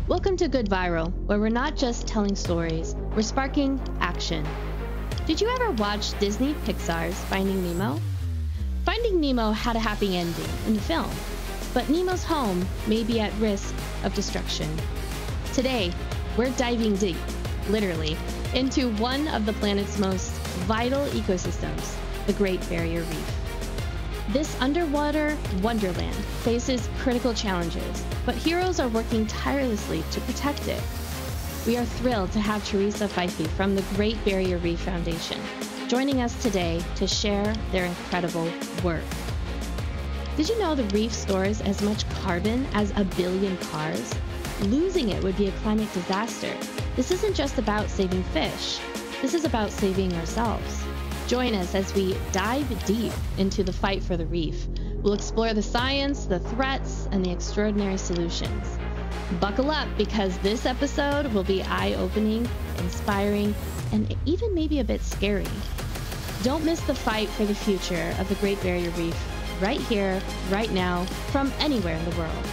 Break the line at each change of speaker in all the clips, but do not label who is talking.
Welcome to Good Viral, where we're not just telling stories, we're sparking action. Did you ever watch Disney Pixar's Finding Nemo? Finding Nemo had a happy ending in the film, but Nemo's home may be at risk of destruction. Today, we're diving deep, literally, into one of the planet's most vital ecosystems, the Great Barrier Reef. This underwater wonderland faces critical challenges, but heroes are working tirelessly to protect it. We are thrilled to have Teresa from the Great Barrier Reef Foundation joining us today to share their incredible work. Did you know the reef stores as much carbon as 1 billion cars? Losing it would be a climate disaster. This isn't just about saving fish. This is about saving ourselves. Join us as we dive deep into the fight for the reef. We'll explore the science, the threats, and the extraordinary solutions. Buckle up, because this episode will be eye-opening, inspiring, and even maybe a bit scary. Don't miss the fight for the future of the Great Barrier Reef right here, right now, from anywhere in the world.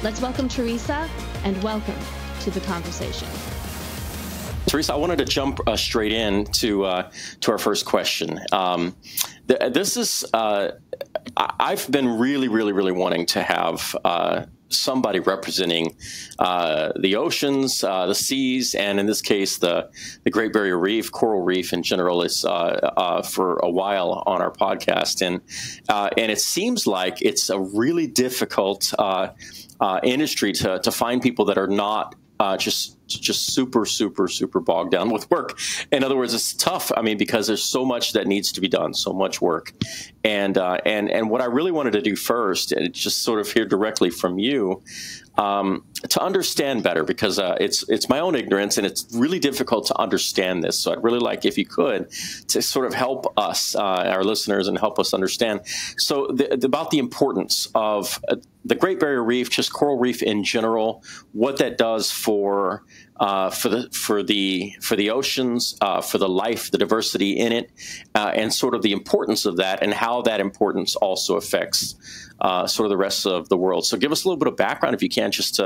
Let's welcome Teresa, and welcome to the conversation.
Teresa, I wanted to jump straight in to our first question. This is I've been really wanting to have somebody representing the oceans, the seas, and in this case, the Great Barrier Reef, coral reef in general, is for a while on our podcast, and it seems like it's a really difficult industry to find people that are not just super bogged down with work. In other words, it's tough. I mean, because there's so much that needs to be done, so much work. And what I really wanted to do first, and just sort of hear directly from you, to understand better, because it's my own ignorance, and it's really difficult to understand this. So I'd really like, if you could, to sort of help us, our listeners, and help us understand. So about the importance of the Great Barrier Reef, just coral reef in general, what that does for the oceans, for the life, the diversity in it, and sort of the importance of that, and how that importance also affects sort of the rest of the world. So give us a little bit of background, if you can, just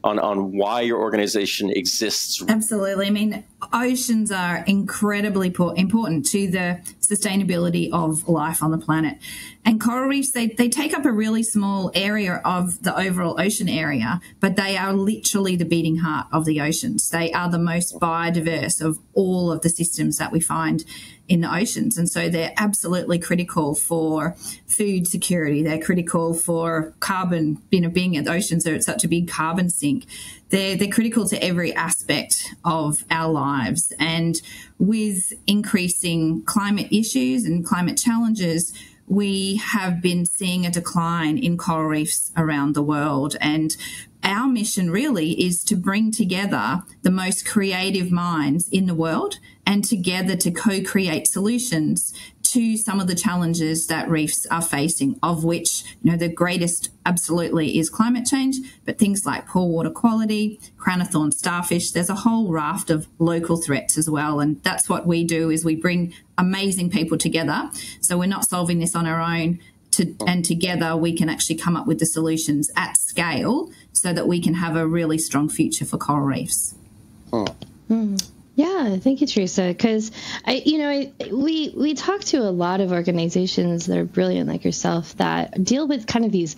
on why your organization exists.
Absolutely. I mean, oceans are incredibly important to the sustainability of life on the planet. And coral reefs, they take up a really small area of the overall ocean area, but they are literally the beating heart of the oceans. They are the most biodiverse of all of the systems that we find in the oceans. And so they're absolutely critical for food security. They're critical for carbon, being at the oceans are such a big carbon sink. They're critical to every aspect of our lives. And with increasing climate issues and climate challenges, we have been seeing a decline in coral reefs around the world. And our mission really is to bring together the most creative minds in the world and together to co-create solutions to some of the challenges that reefs are facing, of which, the greatest absolutely is climate change, but things like poor water quality, crown of thorns starfish, there's a whole raft of local threats as well. And that's what we do, is we bring amazing people together. So we're not solving this on our own, and together we can actually come up with the solutions at scale so that we can have a really strong future for coral reefs.
Yeah, thank you, Teresa. Because we talk to a lot of organizations that are brilliant like yourself that deal with kind of these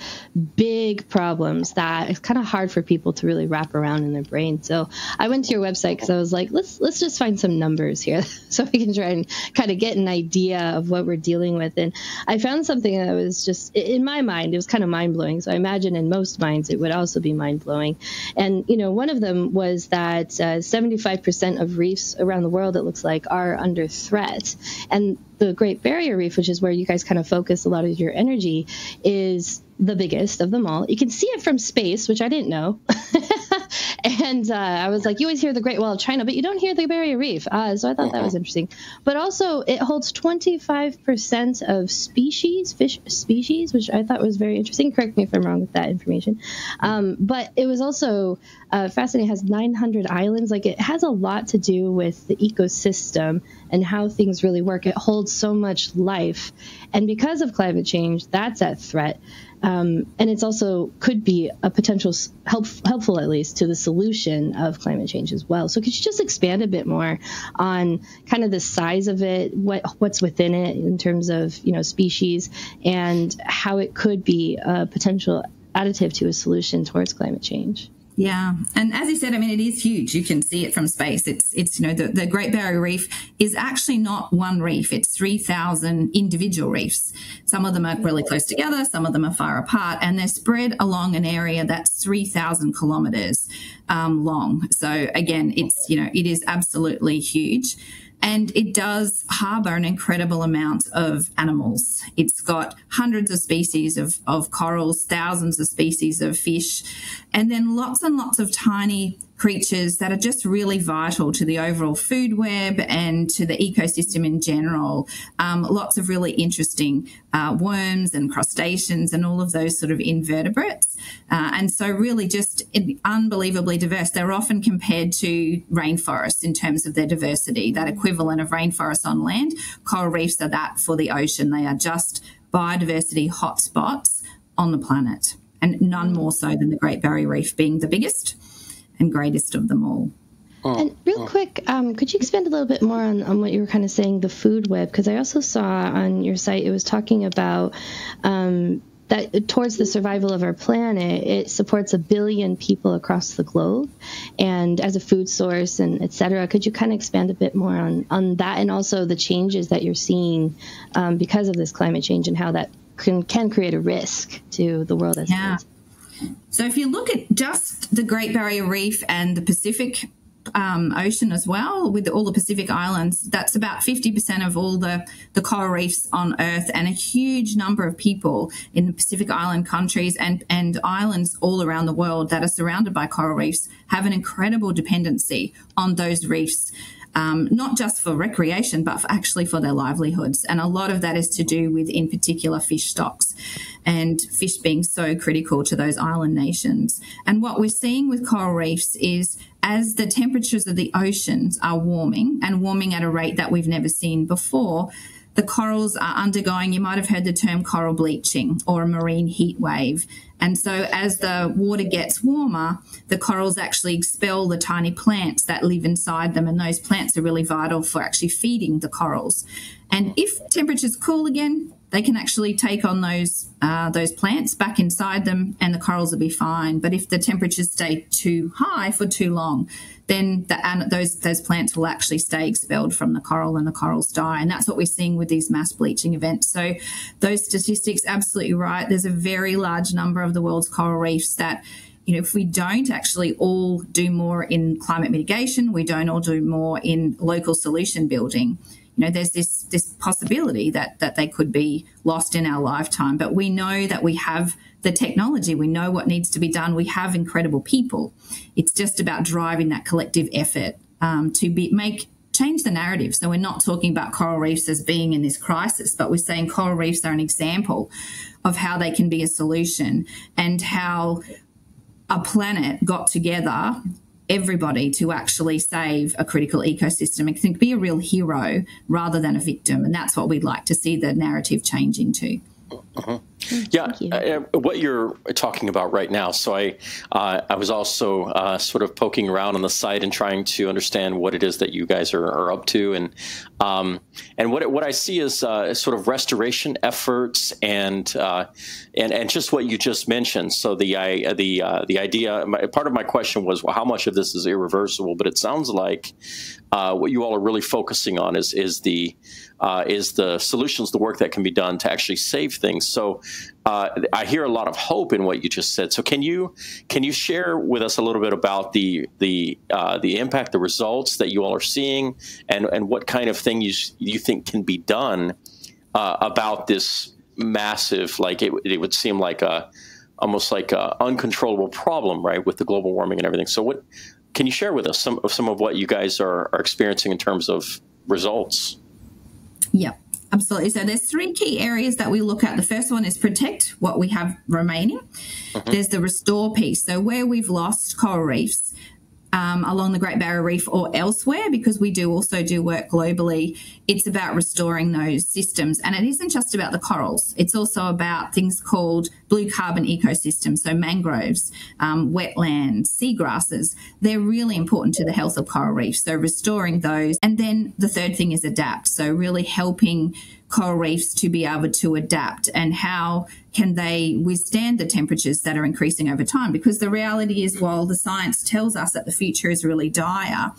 big problems that it's kind of hard for people to really wrap around in their brain. So I went to your website because I was like, let's just find some numbers here so we can try and kind of get an idea of what we're dealing with. And I found something that was just, in my mind, it was kind of mind blowing. So I imagine in most minds it would also be mind blowing. And one of them was that 75% of reefs around the world, it looks like, are under threat. And the Great Barrier Reef, which is where you guys kind of focus a lot of your energy, is the biggest of them all. You can see it from space, which I didn't know. And I was like, you always hear the Great Wall of China, but you don't hear the Barrier Reef. So I thought that was interesting. But also, it holds 25% of fish species, which I thought was very interesting. Correct me if I'm wrong with that information. But it was also fascinating. It has 900 islands. Like, it has a lot to do with the ecosystem and how things really work. It holds so much life. And because of climate change, that's at threat. And it's also could be a potential helpful, at least, to the solution of climate change as well. So could you just expand a bit more on kind of the size of it, what's within it in terms of, species, and how it could be a potential additive to a solution towards climate change?
Yeah. And as you said, it is huge. You can see it from space. It's the Great Barrier Reef is actually not one reef. It's 3,000 individual reefs. Some of them are really close together. Some of them are far apart, and they're spread along an area that's 3,000 kilometres long. So again, it is absolutely huge. And it does harbour an incredible amount of animals. It's got hundreds of species of corals, thousands of species of fish, and then lots and lots of tiny creatures that are just really vital to the overall food web and to the ecosystem in general. Lots of really interesting worms and crustaceans and all of those sort of invertebrates. And so really just unbelievably diverse. They're often compared to rainforests in terms of their diversity, that equivalent of rainforests on land. Coral reefs are that for the ocean. They are just biodiversity hotspots on the planet, and none more so than the Great Barrier Reef being the biggest and greatest of them all.
And real quick, could you expand a little bit more on what you were kind of saying, the food web? Because I also saw on your site it was talking about that towards the survival of our planet, it supports 1 billion people across the globe, and as a food source and et cetera. Could you kind of expand a bit more on that, and also the changes that you're seeing because of this climate change and how that can create a risk to the world as it is?
So if you look at just the Great Barrier Reef and the Pacific Ocean as well, with all the Pacific islands, that's about 50% of all the coral reefs on Earth, and a huge number of people in the Pacific Island countries and islands all around the world that are surrounded by coral reefs have an incredible dependency on those reefs. Not just for recreation, but actually for their livelihoods. And a lot of that is to do with, in particular, fish stocks, and fish being so critical to those island nations. And what we're seeing with coral reefs is, as the temperatures of the oceans are warming, and warming at a rate that we've never seen before, the corals are undergoing, you might have heard the term coral bleaching or a marine heat wave. And so as the water gets warmer, the corals actually expel the tiny plants that live inside them, and those plants are really vital for actually feeding the corals. And if temperatures cool again, they can actually take on those plants back inside them, and the corals will be fine. But if the temperatures stay too high for too long, then those plants will actually stay expelled from the coral, and the corals die. And that's what we're seeing with these mass bleaching events. So those statistics, absolutely right. There's a very large number of the world's coral reefs that, if we don't actually all do more in climate mitigation, we don't all do more in local solution building, there's this possibility that they could be lost in our lifetime. But we know that we have the technology. We know what needs to be done. We have incredible people. It's just about driving that collective effort to change the narrative. So we're not talking about coral reefs as being in this crisis, but we're saying coral reefs are an example of how they can be a solution, and how a planet got together, everybody, to actually save a critical ecosystem and can be a real hero rather than a victim. And that's what we'd like to see the narrative change into.
Uh-huh. Yeah, what you're talking about right now. So I was also sort of poking around on the site and trying to understand what it is that you guys are up to, and what I see is sort of restoration efforts and just what you just mentioned. So the idea, part of my question was, well, how much of this is irreversible? But it sounds like what you all are really focusing on is the solutions, the work that can be done to actually save things. So I hear a lot of hope in what you just said. So can you share with us a little bit about the impact, the results that you all are seeing, and what kind of thing you think can be done about this massive, like it would seem like almost like a uncontrollable problem, right, with the global warming and everything. So what can you share with us some of what you guys are experiencing in terms of results?
Yeah, absolutely. So there's 3 key areas that we look at. The first one is protect what we have remaining. Mm-hmm. There's the restore piece. So where we've lost coral reefs along the Great Barrier Reef or elsewhere, because we also do work globally, it's about restoring those systems. And it isn't just about the corals. It's also about things called blue carbon ecosystems, so mangroves, wetlands, seagrasses. They're really important to the health of coral reefs, so restoring those. And then the third thing is adapt, so really helping coral reefs to be able to adapt, and how can they withstand the temperatures that are increasing over time? Because the reality is, while the science tells us that the future is really dire,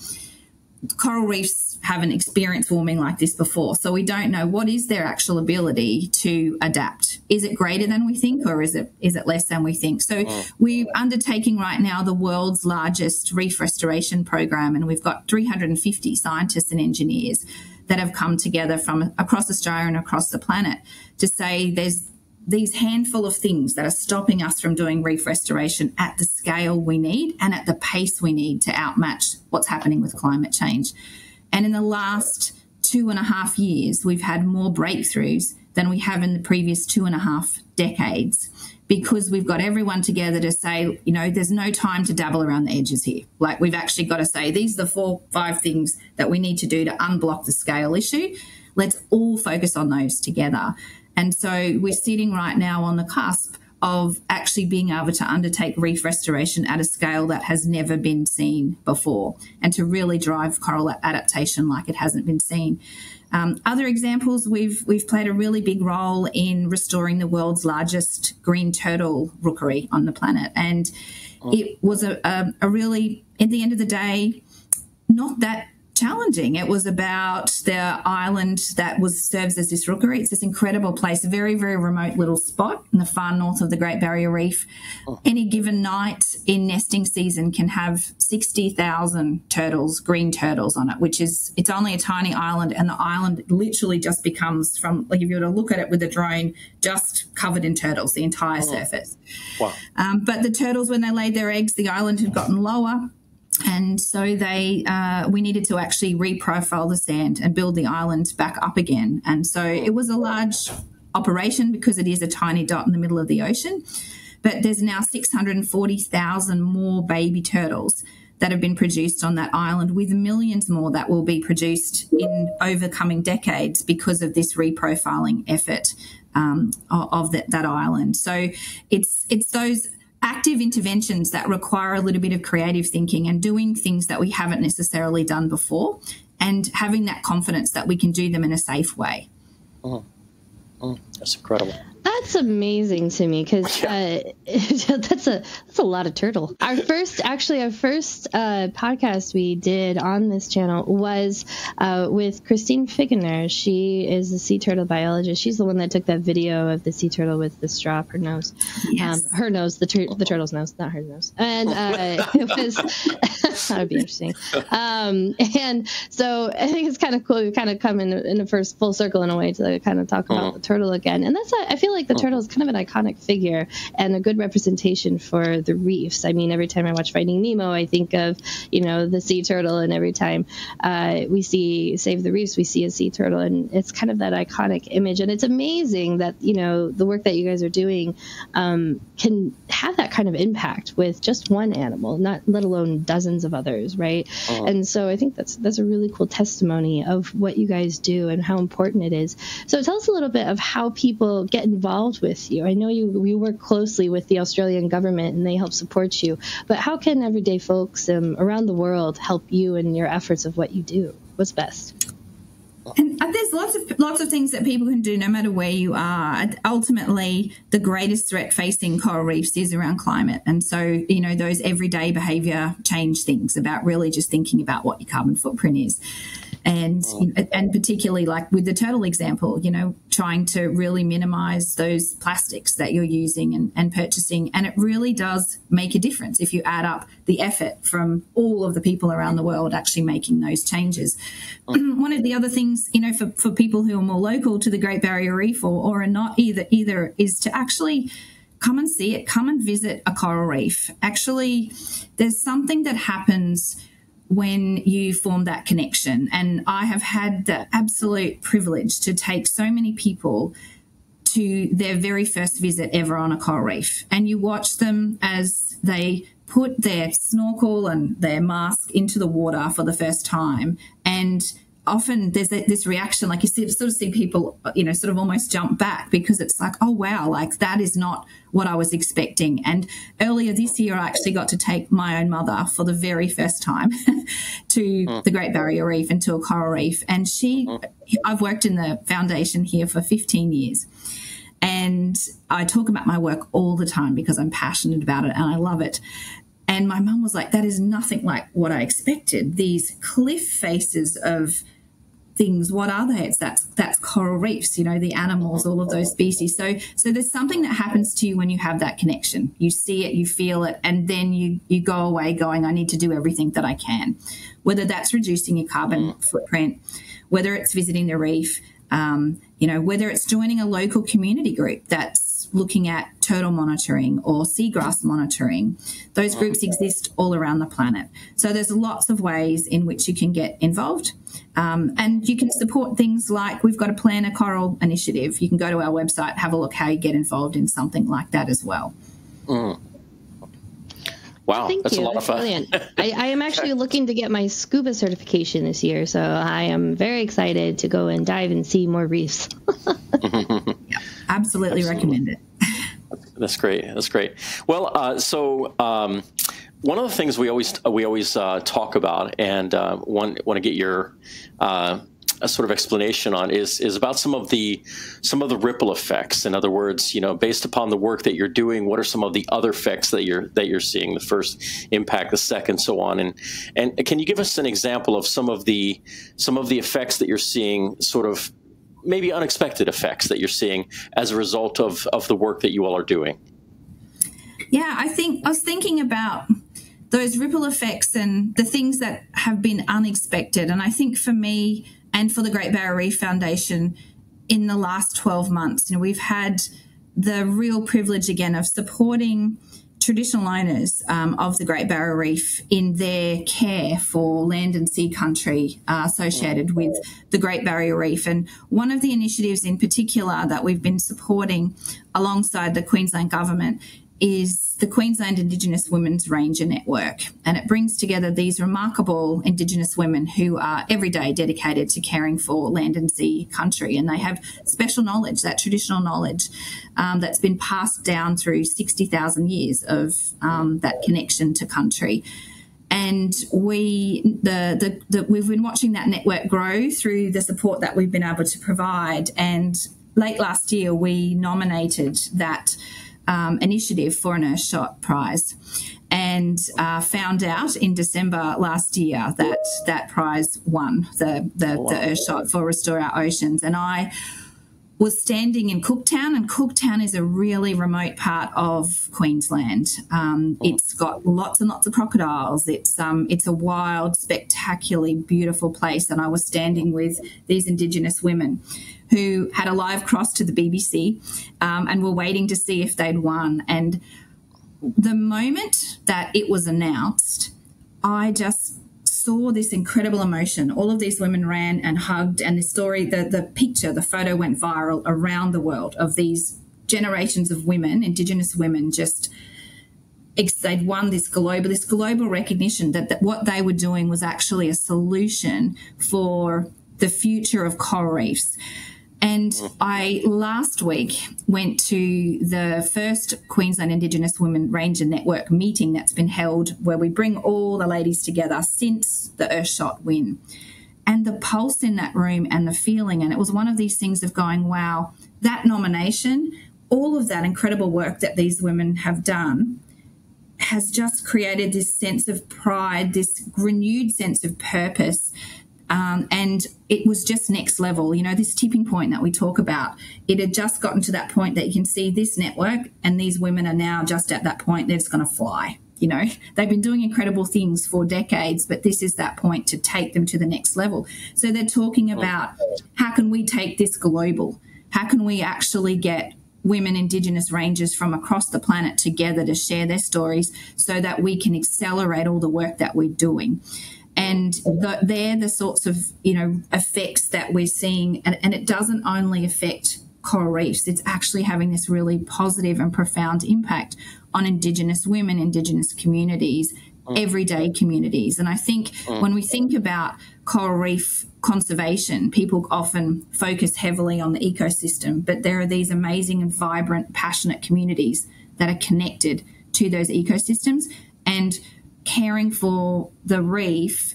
coral reefs haven't experienced warming like this before. So we don't know what is their actual ability to adapt. Is it greater than we think, or is it less than we think? So we're undertaking right now the world's largest reef restoration program, and we've got 350 scientists and engineers that have come together from across Australia and across the planet to say there's these handful of things that are stopping us from doing reef restoration at the scale we need and at the pace we need to outmatch what's happening with climate change. And in the last 2.5 years, we've had more breakthroughs than we have in the previous 2.5 decades, because we've got everyone together to say, you know, there's no time to dabble around the edges here. Like, we've actually got to say, these are the 4-5 things that we need to do to unblock the scale issue. Let's all focus on those together. And so we're sitting right now on the cusp of actually being able to undertake reef restoration at a scale that has never been seen before, and to really drive coral adaptation like it hasn't been seen. Other examples, we've played a really big role in restoring the world's largest green turtle rookery on the planet. And it was a really, at the end of the day, not that challenging. It was about the island that serves as this rookery. It's this incredible place, a very, very remote little spot in the far north of the Great Barrier Reef. Any given night in nesting season can have 60,000 turtles, green turtles on it, which is, it's only a tiny island, and the island literally just becomes, from, like, if you were to look at it with a drone, just covered in turtles, the entire surface.
Wow.
But the turtles, when they laid their eggs, the island had gotten lower. And so we needed to actually reprofile the sand and build the island back up again. And so it was a large operation because it is a tiny dot in the middle of the ocean. But there's now 640,000 more baby turtles that have been produced on that island, with millions more that will be produced in over coming decades because of this reprofiling effort of that island. So it's those active interventions that require a little bit of creative thinking and doing things that we haven't necessarily done before, and having that confidence that we can do them in a safe way.
That's incredible.
That's amazing to me, because that's a lot of turtle. Our first podcast we did on this channel was with Christine Figgener. She is a sea turtle biologist. She's the one that took that video of the sea turtle with the straw up her nose. Yes. Her nose, the turtle's nose, not her nose. And it was that would be interesting. And so I think it's kind of cool. We kind of come in a first full circle in a way to kind of talk about the turtle again. And I feel like the turtle is kind of an iconic figure and a good representation for the reefs. I mean, every time I watch Finding Nemo, I think of, the sea turtle, and every time we see Save the Reefs, we see a sea turtle, and it's kind of that iconic image. And it's amazing that, the work that you guys are doing can have that kind of impact with just one animal, not let alone dozens of others, right? And so I think that's a really cool testimony of what you guys do and how important it is. So tell us a little bit of how people get involved with you. I know you work closely with the Australian government and they help support you, but how can everyday folks around the world help you in your efforts of what you do? What's best?
And there's lots of things that people can do no matter where you are. Ultimately, the greatest threat facing coral reefs is around climate. And so, those everyday behaviour change things about really just thinking about what your carbon footprint is. And particularly like with the turtle example, trying to really minimise those plastics that you're using and purchasing. And it really does make a difference if you add up the effort from all of the people around the world actually making those changes. One of the other things, for people who are more local to the Great Barrier Reef or are not either is to actually come and see it, come and visit a coral reef. Actually, there's something that happens when you form that connection. And I have had the absolute privilege to take so many people to their very first visit ever on a coral reef. And you watch them as they put their snorkel and their mask into the water for the first time. And often there's this reaction, like you sort of see people, sort of almost jump back because it's like, oh, wow, like that is not what I was expecting. And earlier this year, I actually got to take my own mother for the very first time to the Great Barrier Reef and to a coral reef. And I've worked in the foundation here for 15 years. And I talk about my work all the time because I'm passionate about it and I love it. And my mum was like, that is nothing like what I expected. These cliff faces of things, what are they? That's coral reefs, the animals, all of those species. So there's something that happens to you when you have that connection. You see it, you feel it, and then you go away going, I need to do everything that I can, whether that's reducing your carbon footprint, whether it's visiting the reef, whether it's joining a local community group that's looking at turtle monitoring or seagrass monitoring. Those groups exist all around the planet. So there's lots of ways in which you can get involved. And you can support things like we've got a Plan a Coral initiative. You can go to our website, have a look how you get involved in something like that as well.
Wow,
Thank
that's
you.
a lot of fun.
Brilliant. I am actually looking to get my scuba certification this year, so I am very excited to go and dive and see more reefs.
Absolutely recommend it.
That's great. That's great. Well, one of the things we always talk about, and want to get your a sort of explanation on is about some of the ripple effects. In other words, based upon the work that you're doing, what are some of the other effects that you're seeing? The first impact, the second, so on. And can you give us an example of some of the effects that you're seeing, sort of maybe unexpected effects that you're seeing as a result of the work that you all are doing?
Yeah, I was thinking about those ripple effects and the things that have been unexpected. And I think for me and for the Great Barrier Reef Foundation in the last 12 months, we've had the real privilege again of supporting traditional owners of the Great Barrier Reef in their care for land and sea country associated with the Great Barrier Reef. And one of the initiatives in particular that we've been supporting alongside the Queensland Government is the Queensland Indigenous Women's Ranger Network. And it brings together these remarkable Indigenous women who are every day dedicated to caring for land and sea country. And they have special knowledge, that traditional knowledge that's been passed down through 60,000 years of that connection to country. And we've been watching that network grow through the support that we've been able to provide. And late last year, we nominated that initiative for an Earthshot prize, and found out in December last year that prize won the Earthshot for Restore Our Oceans. And I was standing in Cooktown, and Cooktown is a really remote part of Queensland. It's got lots and lots of crocodiles. It's a wild, spectacularly beautiful place. And I was standing with these Indigenous women who had a live cross to the BBC and were waiting to see if they'd won. And the moment that it was announced, I just saw this incredible emotion. All of these women ran and hugged, and the story, the picture, the photo went viral around the world of these generations of women, Indigenous women, just they'd won this global recognition that what they were doing was actually a solution for the future of coral reefs. And I last week went to the first Queensland Indigenous Women Ranger Network meeting that's been held, where we bring all the ladies together since the Earthshot win. And the pulse in that room and the feeling, and it was one of these things of going, wow, that nomination, all of that incredible work that these women have done has just created this sense of pride, this renewed sense of purpose. And it was just next level, this tipping point that we talk about. It had just gotten to that point that you can see this network, and these women are now just at that point, they're just going to fly. They've been doing incredible things for decades, but this is that point to take them to the next level. So they're talking about how can we take this global? How can we actually get women Indigenous rangers from across the planet together to share their stories so that we can accelerate all the work that we're doing? And they're the sorts of, effects that we're seeing. And it doesn't only affect coral reefs. It's actually having this really positive and profound impact on Indigenous women, Indigenous communities, everyday communities. And I think when we think about coral reef conservation, people often focus heavily on the ecosystem, but there are these amazing and vibrant, passionate communities that are connected to those ecosystems. And caring for the reef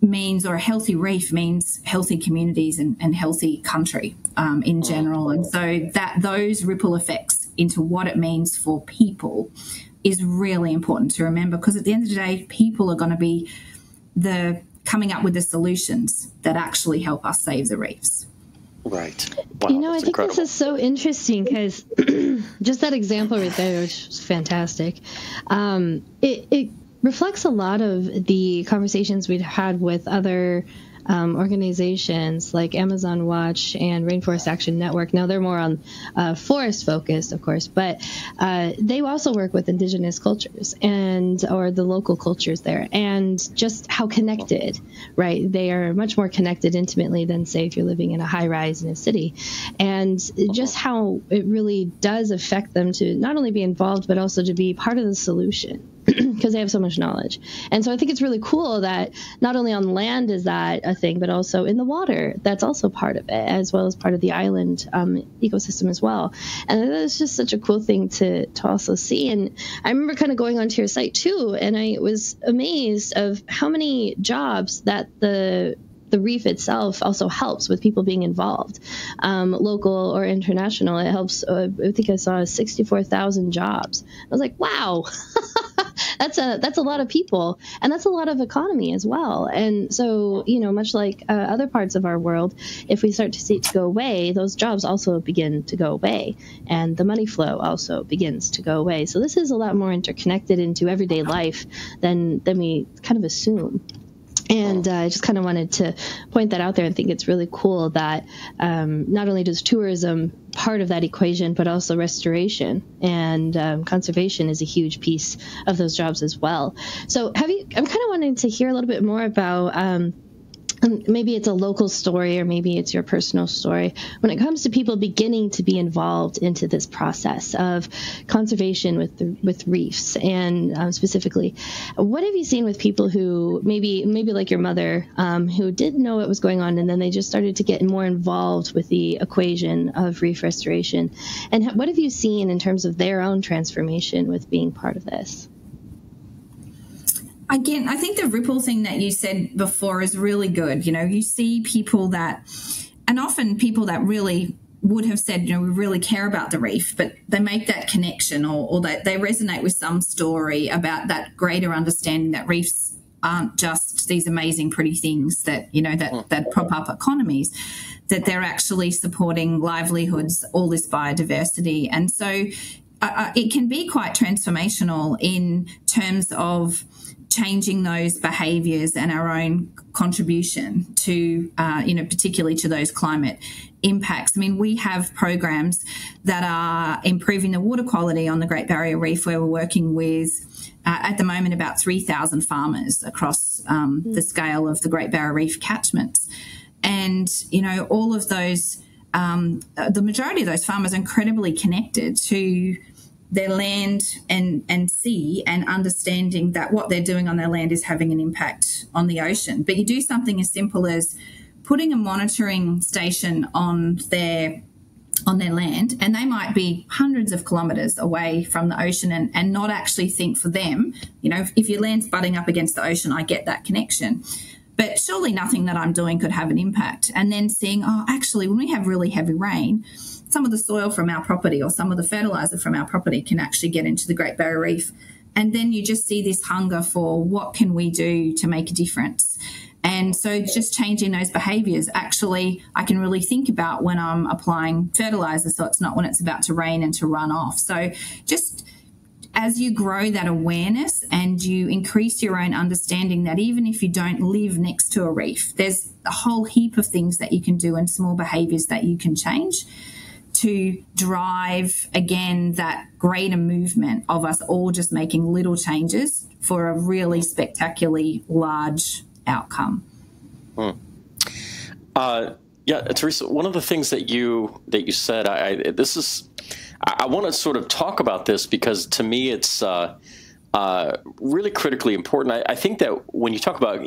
means, or a healthy reef means, healthy communities and healthy country in general. And so that those ripple effects into what it means for people is really important to remember, because at the end of the day, people are going to be coming up with the solutions that actually help us save the reefs.
Right. Wow,
I think incredible. This is so interesting, because just that example right there, which is fantastic, it reflects a lot of the conversations we'd had with other organizations like Amazon Watch and Rainforest Action Network. Now, they're more on forest focused, of course, but they also work with Indigenous cultures or the local cultures there, and just how connected, right? They are much more connected intimately than, say, if you're living in a high rise in a city, and just how it really does affect them to not only be involved, but also to be part of the solution, because they have so much knowledge. And so I think it's really cool that not only on land is that a thing, but also in the water, that's also part of it, as well as part of the island ecosystem as well. And it's just such a cool thing to also see. And I remember kind of going onto your site too, and I was amazed of how many jobs that the reef itself also helps with, people being involved, local or international. It helps, I think I saw 64,000 jobs. I was like, wow, that's a lot of people, and that's a lot of economy as well. And so, much like other parts of our world, if we start to see it to go away, those jobs also begin to go away, and the money flow also begins to go away. So this is a lot more interconnected into everyday life than we kind of assume. And I just kind of wanted to point that out there, and think it's really cool that not only does tourism part of that equation, but also restoration and conservation is a huge piece of those jobs as well. So I'm kind of wanting to hear a little bit more about maybe it's a local story, or maybe it's your personal story, when it comes to people beginning to be involved into this process of conservation with reefs, and specifically, what have you seen with people who maybe like your mother, who didn't know what was going on, and then they just started to get more involved with the equation of reef restoration? And what have you seen in terms of their own transformation with being part of this?
Again, I think the ripple thing that you said before is really good. You see people and often people that really would have said, we really care about the reef, but they make that connection, or they resonate with some story about that greater understanding that reefs aren't just these amazing, pretty things that, that prop up economies, that they're actually supporting livelihoods, all this biodiversity. And so it can be quite transformational in terms of changing those behaviours and our own contribution to, particularly to those climate impacts. I mean, we have programs that are improving the water quality on the Great Barrier Reef, where we're working with, at the moment, about 3,000 farmers across the scale of the Great Barrier Reef catchments. And, all of those, the majority of those farmers are incredibly connected to their land and sea, and understanding that what they're doing on their land is having an impact on the ocean. But you do something as simple as putting a monitoring station on their land, and they might be hundreds of kilometres away from the ocean, and not actually think for them, if your land's butting up against the ocean, I get that connection. But surely nothing that I'm doing could have an impact. And then seeing, actually, when we have really heavy rain, some of the soil from our property or some of the fertiliser from our property can actually get into the Great Barrier Reef. And then you just see this hunger for what can we do to make a difference. And so just changing those behaviours, actually, I can really think about when I'm applying fertiliser, so it's not when it's about to rain and to run off. So just as you grow that awareness and you increase your own understanding that even if you don't live next to a reef, there's a whole heap of things that you can do and small behaviours that you can change to drive, again, that greater movement of us all just making little changes for a really spectacularly large outcome.
Yeah, Teresa, one of the things that you said, I want to sort of talk about this, because to me it's really critically important. I think that when you talk about,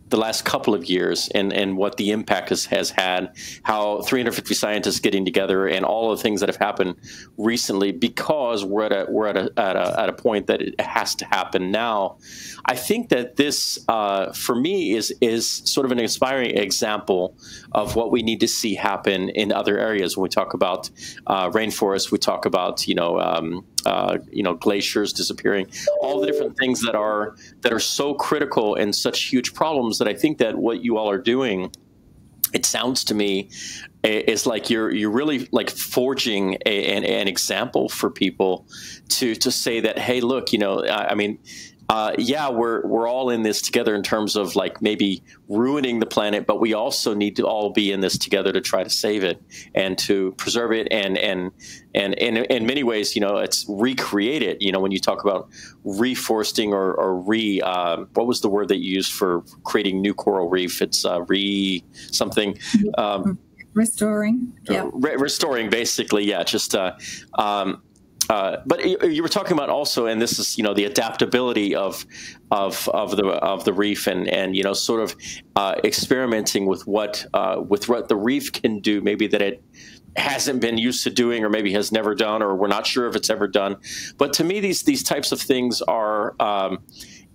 the last couple of years and what the impact has had, how 350 scientists getting together and all of the things that have happened recently, because we're at a point that it has to happen now. I think that this, for me, is sort of an inspiring example of what we need to see happen in other areas. When we talk about rainforests, we talk about glaciers disappearing, all the different things that are so critical and such huge problems, that I think that what you all are doing, it sounds to me, is like you're really like forging an example for people to say that, hey, look, we're all in this together in terms of like maybe ruining the planet, but we also need to all be in this together to try to save it and to preserve it, and in many ways, it's recreate it. When you talk about reforesting or what was the word that you used for creating new coral reef? It's something.
Restoring. Yeah.
Restoring, basically. Yeah. Just. But you were talking about also, and this is the adaptability of the reef, and sort of experimenting with what the reef can do, maybe that it hasn't been used to doing, or maybe has never done, or we're not sure if it's ever done. But to me, these types of things are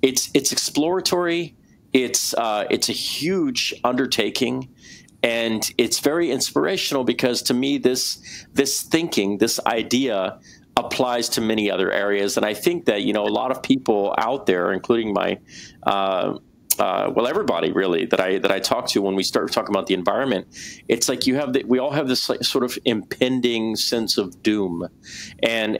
it's exploratory. It's a huge undertaking. And it's very inspirational, because to me, this thinking, this idea applies to many other areas. And I think that, a lot of people out there, including my, everybody really that I talk to, when we start talking about the environment, it's like we all have this like sort of impending sense of doom, and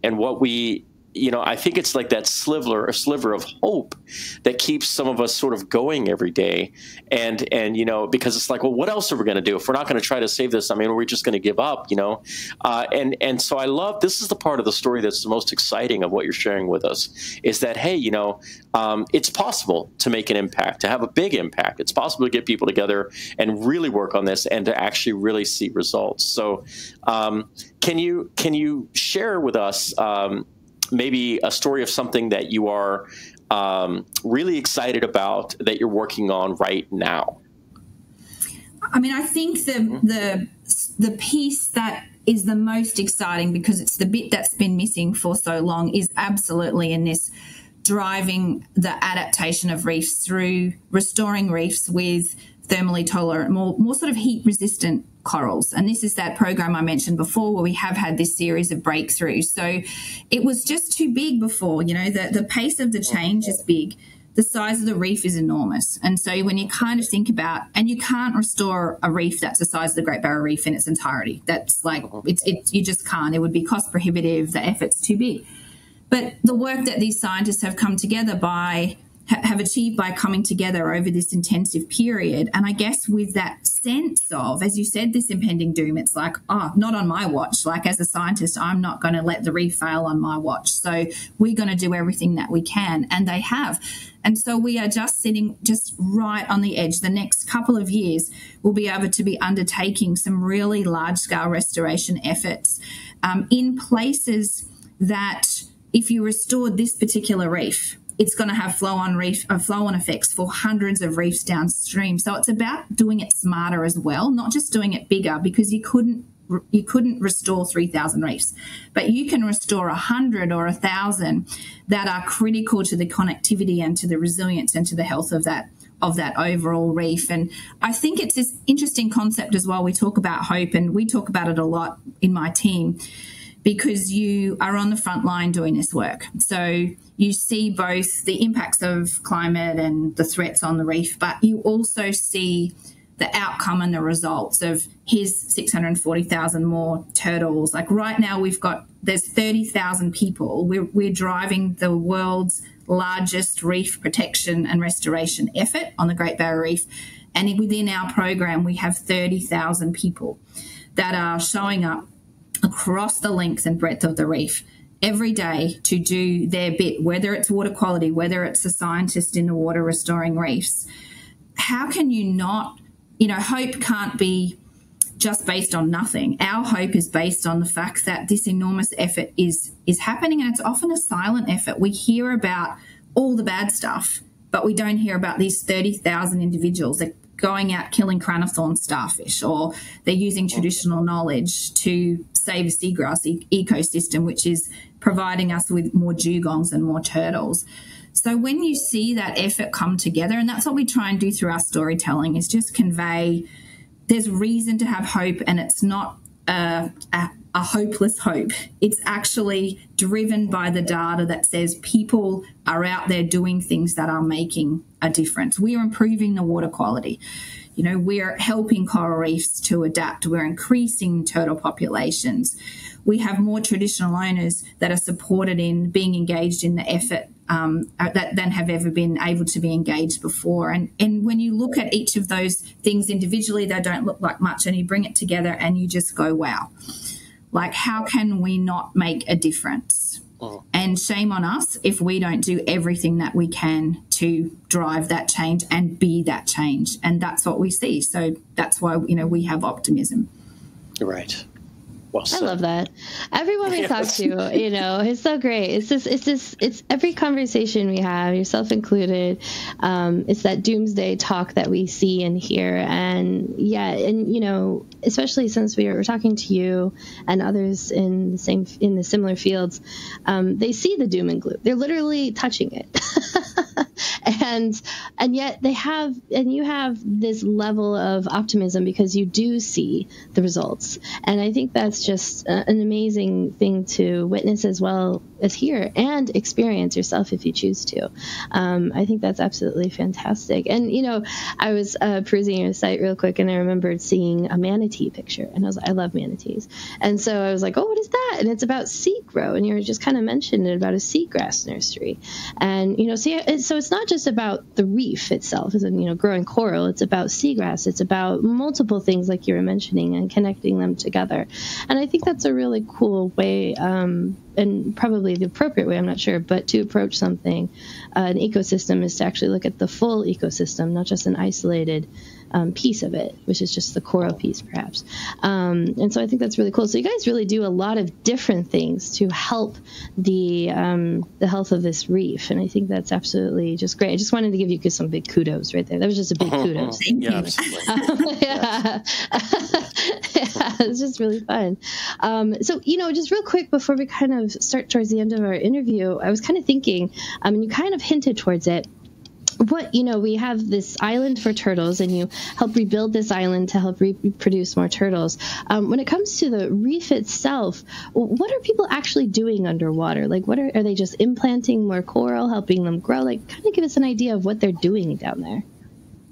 what we, I think it's like that sliver of hope that keeps some of us sort of going every day. And because it's like, well, what else are we going to do if we're not going to try to save this? I mean, we're just going to give up, and so I love, this is the part of the story that's the most exciting of what you're sharing with us, is that, hey, it's possible to make an impact, to have a big impact. It's possible to get people together and really work on this and to actually really see results. So can you share with us maybe a story of something that you are really excited about, that you're working on right now?
I mean, I think the piece that is the most exciting, because it's the bit that's been missing for so long, is absolutely in this driving the adaptation of reefs through restoring reefs with thermally tolerant, more sort of heat-resistant corals. And this is that program I mentioned before, where we have had this series of breakthroughs. So it was just too big before. The pace of the change is big. The size of the reef is enormous. And so when you kind of think about, and you can't restore a reef that's the size of the Great Barrier Reef in its entirety. That's like, you just can't. It would be cost prohibitive. The effort's too big. But the work that these scientists have come together have achieved by coming together over this intensive period. And I guess with that sense of, as you said, this impending doom, it's like, not on my watch. Like, as a scientist, I'm not going to let the reef fail on my watch. So we're going to do everything that we can. And they have. And so we are just sitting just right on the edge. The next couple of years, we'll be able to be undertaking some really large-scale restoration efforts in places that, if you restored this particular reef, it's going to have flow-on effects for hundreds of reefs downstream. So it's about doing it smarter as well, not just doing it bigger, because you couldn't restore 3,000 reefs, but you can restore 100 or 1,000 that are critical to the connectivity and to the resilience and to the health of that overall reef. And I think it's this interesting concept as well. We talk about hope, and we talk about it a lot in my team, because you are on the front line doing this work. So you see both the impacts of climate and the threats on the reef, but you also see the outcome and the results of here's 640,000 more turtles. Like right now there's 30,000 people. We're driving the world's largest reef protection and restoration effort on the Great Barrier Reef. And within our program, we have 30,000 people that are showing up across the length and breadth of the reef every day to do their bit, whether it's water quality, whether it's a scientist in the water restoring reefs. How can you not, hope can't be just based on nothing. Our hope is based on the fact that this enormous effort is happening, and it's often a silent effort. We hear about all the bad stuff, but we don't hear about these 30,000 individuals that going out killing crown-of-thorns starfish, or they're using traditional knowledge to save a seagrass ecosystem, which is providing us with more dugongs and more turtles. So when you see that effort come together, and that's what we try and do through our storytelling, is just convey there's reason to have hope, and it's not a hopeless hope. It's actually driven by the data that says people are out there doing things that are making a difference. We are improving the water quality. We're helping coral reefs to adapt. We're increasing turtle populations. We have more traditional owners that are supported in being engaged in the effort than have ever been able to be engaged before. And when you look at each of those things individually, they don't look like much, and you bring it together and you just go, wow, like, how can we not make a difference? And shame on us if we don't do everything that we can to drive that change and be that change. And that's what we see. So that's why, we have optimism.
Right. Well said.
I love that. Everyone we talk to, it's so great. It's every conversation we have, yourself included. It's that doomsday talk that we see and hear. And especially since we're talking to you and others in the similar fields, they see the doom and gloom. They're literally touching it. And yet you have this level of optimism because you do see the results. And I think that's just an amazing thing to witness as well as hear and experience yourself if you choose to. I think that's absolutely fantastic. And, I was perusing your site real quick, and I remembered seeing a manatee picture, and I love manatees. And so I was like, oh, what is that? And it's about seed grow. And you just kind of mentioned it about a seagrass nursery. And, so it's not just about the reef itself, growing coral. It's about seagrass. It's about multiple things like you were mentioning and connecting them together. And I think that's a really cool way, and probably the appropriate way, I'm not sure, but to approach something, an ecosystem, is to actually look at the full ecosystem, not just an isolated piece of it, which is just the coral piece, perhaps. And so I think that's really cool. So you guys really do a lot of different things to help the health of this reef, and I think that's absolutely just great. I just wanted to give you some big kudos right there. That was just a big kudos.
Thank you.
Yeah. It's just really fun. So, just real quick before we kind of start towards the end of our interview, I was kind of thinking, and you kind of hinted towards it, we have this island for turtles, and you help rebuild this island to help reproduce more turtles. When it comes to the reef itself, what are people actually doing underwater? Like, are they just implanting more coral, helping them grow? Like, kind of give us an idea of what they're doing down there.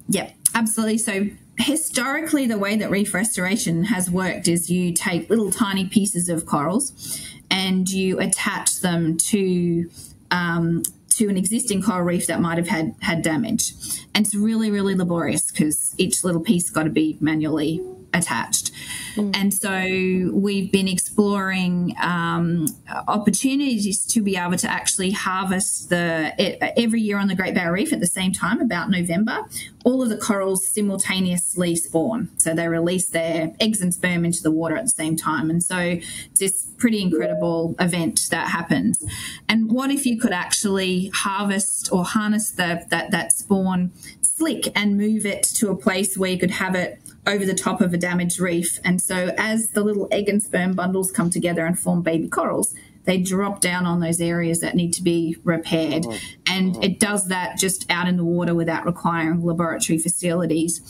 Yeah, absolutely. So historically, the way that reef restoration has worked is you take little tiny pieces of corals and you attach them to an existing coral reef that might have had damage. And it's really, really laborious because each little piece got to be manually attached. And so we've been exploring opportunities to be able to actually harvest every year on the Great Barrier Reef at the same time, about November, all of the corals simultaneously spawn. So they release their eggs and sperm into the water at the same time. And so it's this pretty incredible event that happens. And what if you could actually harvest or harness that spawn slick and move it to a place where you could have it over the top of a damaged reef? And so as the little egg and sperm bundles come together and form baby corals, they drop down on those areas that need to be repaired. And it does that just out in the water without requiring laboratory facilities.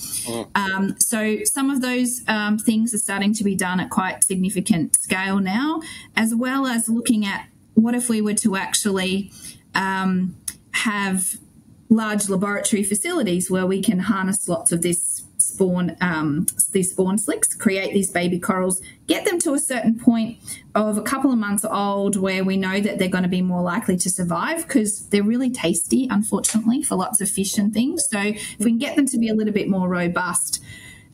So some of those things are starting to be done at quite significant scale now, as well as looking at what if we were to actually have large laboratory facilities where we can harness lots of these spawn slicks, create these baby corals, get them to a certain point of a couple of months old where we know that they're going to be more likely to survive because they're really tasty, unfortunately, for lots of fish and things. So if we can get them to be a little bit more robust,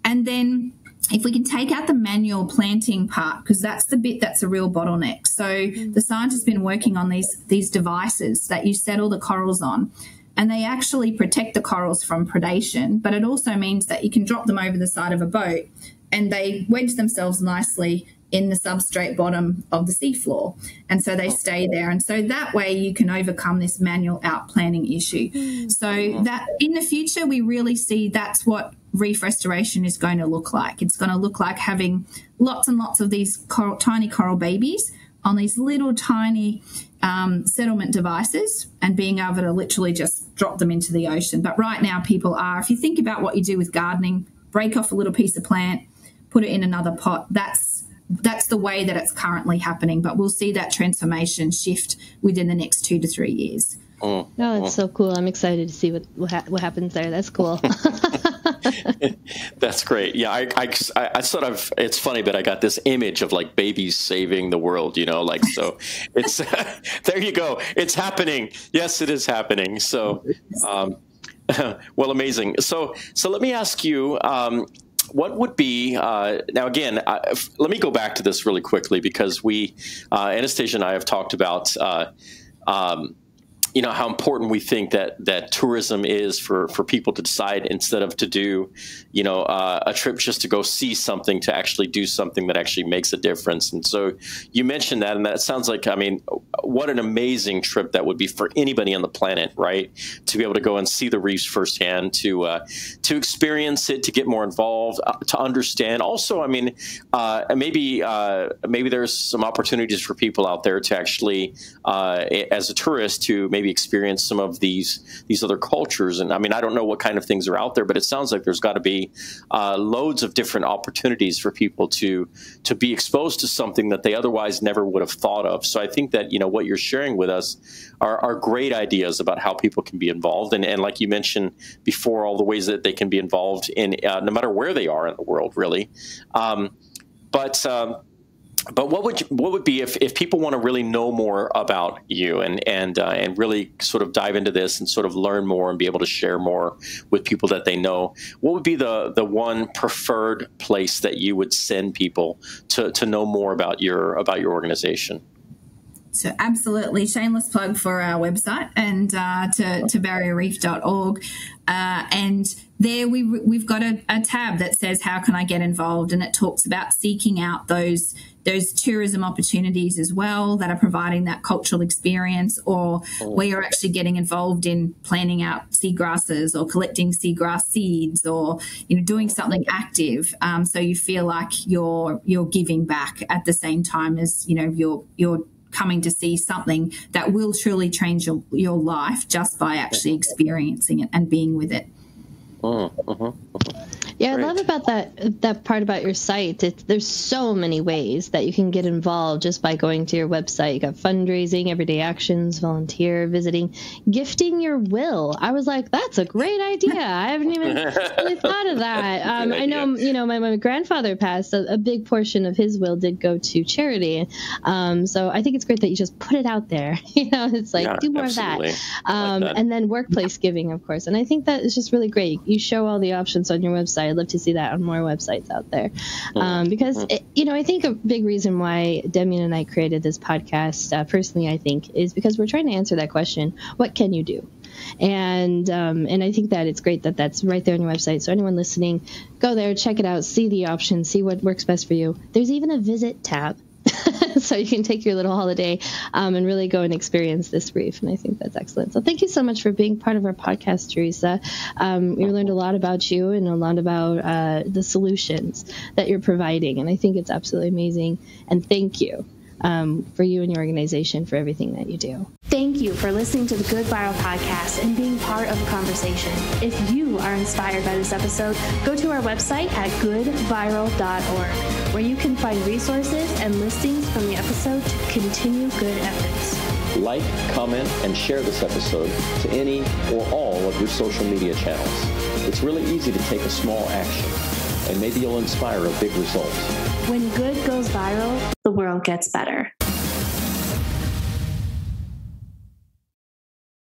and then if we can take out the manual planting part, because that's the bit that's a real bottleneck. So the scientists have been working on these devices that you settle the corals on, and they actually protect the corals from predation, but it also means that you can drop them over the side of a boat and they wedge themselves nicely in the substrate bottom of the seafloor. And so they stay there. And so that way you can overcome this manual outplanting issue. So that in the future, we really see that's what reef restoration is going to look like. It's going to look like having lots and lots of these tiny coral babies on these little tiny settlement devices and being able to literally just drop them into the ocean. But right now people are, if you think about what you do with gardening, break off a little piece of plant, put it in another pot, that's the way that it's currently happening, but we'll see that transformation shift within the next 2 to 3 years.
Oh, that's so cool. I'm excited to see what happens there. That's cool.
That's great. Yeah, I sort of, it's funny, but I got this image of like babies saving the world, like, so it's, there you go. It's happening. Yes, it is happening. So, well, amazing. So let me ask you, what would be, now again, let me go back to this really quickly because Anastasia and I have talked about, how important we think that tourism is for people to decide instead of to do, a trip just to go see something, to actually do something that actually makes a difference. And so you mentioned that, and that sounds like, what an amazing trip that would be for anybody on the planet, right? To be able to go and see the reefs firsthand, to experience it, to get more involved, to understand. Also, maybe there's some opportunities for people out there to actually, as a tourist, to maybe experience some of these other cultures. And I don't know what kind of things are out there, but it sounds like there's got to be loads of different opportunities for people to be exposed to something that they otherwise never would have thought of. So I think that, what you're sharing with us are great ideas about how people can be involved. And like you mentioned before, all the ways that they can be involved in no matter where they are in the world, really. But what would be if people want to really know more about you and really sort of dive into this and sort of learn more and be able to share more with people that they know? What would be the one preferred place that you would send people to know more about your organization?
So absolutely, shameless plug for our website and to barrierreef.org. And there we've got a tab that says, how can I get involved? And it talks about seeking out those tourism opportunities as well that are providing that cultural experience, or where you're actually getting involved in planting out seagrasses or collecting seagrass seeds, or doing something active, so you feel like you're giving back at the same time as you're coming to see something that will truly change your life just by actually experiencing it and being with it.
Yeah, great. I love about that part about your site. There's so many ways that you can get involved just by going to your website. You got fundraising, everyday actions, volunteer, visiting, gifting your will. I was like, that's a great idea. I haven't even really thought of that. I know, my grandfather passed. A big portion of his will did go to charity. So I think it's great that you just put it out there. It's like, do more absolutely. Of that. And then workplace giving, of course. And I think that is just really great. You show all the options on your website. I'd love to see that on more websites out there. Because, I think a big reason why Demian and I created this podcast, personally, I think, is because we're trying to answer that question, what can you do? And I think that it's great that that's right there on your website. So anyone listening, go there, check it out, see the options, see what works best for you. There's even a visit tab. So you can take your little holiday and really go and experience this reef. And I think that's excellent. So thank you so much for being part of our podcast, Teresa. We learned a lot about you and a lot about the solutions that you're providing. And I think it's absolutely amazing. And thank you for you and your organization for everything that you do.
Thank you for listening to the Good Viral Podcast and being part of the conversation. If you are inspired by this episode, go to our website at goodviral.org, where you can find resources and listings from the episode to continue good efforts.
Like, comment, and share this episode to any or all of your social media channels. It's really easy to take a small action, and maybe you'll inspire a big result.
When good goes viral, the world gets better.